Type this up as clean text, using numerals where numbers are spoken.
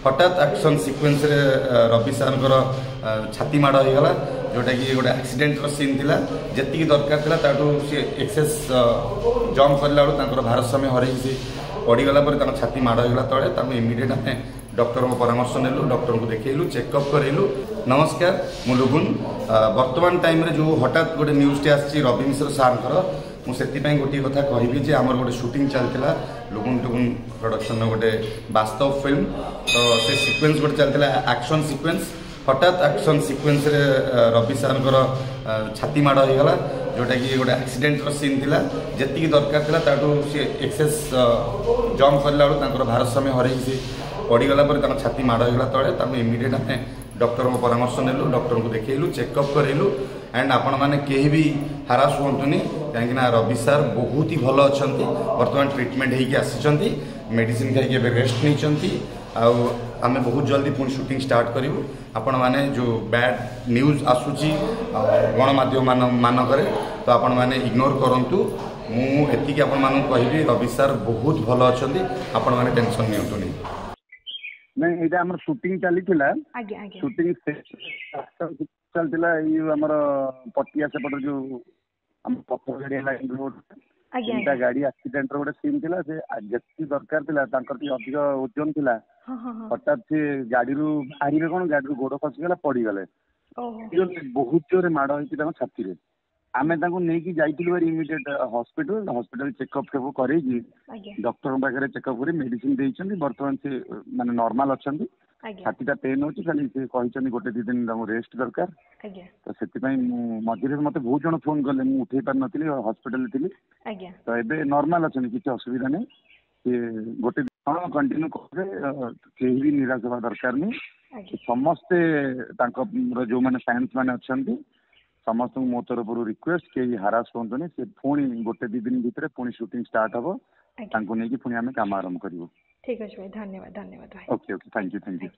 हठात action sequence रे रवि सार छाती माड़ हो गला जोटा कि गोटे एक्सीडेंट सीन थिला जेतिकी दरकार थिला ताटू से एक्सेस जंप करला बेलू भारसाम्य हरई से पड़गला छाती माड़ हो गला तले इमिडिएट आम डॉक्टर को परामर्श नेलु डॉक्टर को देखलु चेकअप करेलु। नमस्कार मु लुगुन वर्तमान टाइम रे जो हठात गोटे न्यूज टे आसी रवि मिश्र सार मुझे गोटे कथा कहबी आमर गोटे शूटिंग चलता लुगुन टुगुन प्रोडक्शन गोटे वास्तव फिल्म तो से सीक्वेंस गोटे चलता एक्शन सीक्वेंस हठात एक्शन सीक्वेंस रे रवि सार छाती माड़ हो गला जोटा कि गोटे एक्सीडेंट सीन थिला जेतिकी दरकार थिला ताटू से एक्सेस जंप करला बेलू भारसाम्य हरई से पड़गला छाती माड़ हो गला तले इमिडिएट आम डॉक्टर को परामर्श नेलु डॉक्टर को देखलु चेकअप करेलु एंड आपण मैंने कहीं भी हारास हुंतुनी कहीं रवि सार बहुत ही भल अच्छा बर्तमान ट्रिटमेंट होगी आसी मेडिसिन खाई रेस्ट नहीं आम बहुत जल्दी पुणी शूटिंग स्टार्ट करूँ आपण मैंने जो बैड न्यूज आसूची गणमाध्यम मानक तो आपण मैंने इग्नोर करूँ मुझे आपण मानू कहबी रवि सार बहुत भल अच्छा आपण मैंने टेंशन नियंतुनी नहीं ये आम शूटिंग चली शूटिंग चलता आमर पटिया सेपट जो पथर गाड़ी लाइन रोड तीनटा गाड़ी एक्सीडेंट गोटे सीन थिला से जी दरकार थिला अधिक ओजन थिला हठात से गाड़ी बाहर कौन गाड़ी गोड़ खसीगला पड़गले बहुत जोर माड़ होती छाती आम नहीं जाइलु इमिडिएट हॉस्पिटल चेकअप सब कर डॉक्टर पाखे चेकअप कर मेडिसिन देती बर्तमान से माने नॉर्मल अच्छा छातीटा पेन हो खाली से कहते गोटे दी दिन रेस्ट दरकार तो से मझे मत बहुत जन फोन कले मुझे उठे पार नी हॉस्पिटल थी तो ये नॉर्मल अच्छा किसी असुविधा नहीं सी गोटे दिन कंटिन्यू करें कहीं भी निराश हवा दरकार नहीं समस्ते जो मैंने फैंस मैंने अच्छा समस्त मो तरफ रिक्वेस्ट कहीं हारास होनी से पुणी गोटे दी दिन भितर पुणी शूटिंग स्टार्ट हम नहीं पुणी आम कम आरंभ करूँ। ठीक अच्छे भाई धन्यवाद धन्यवाद भाई। Okay okay thank you.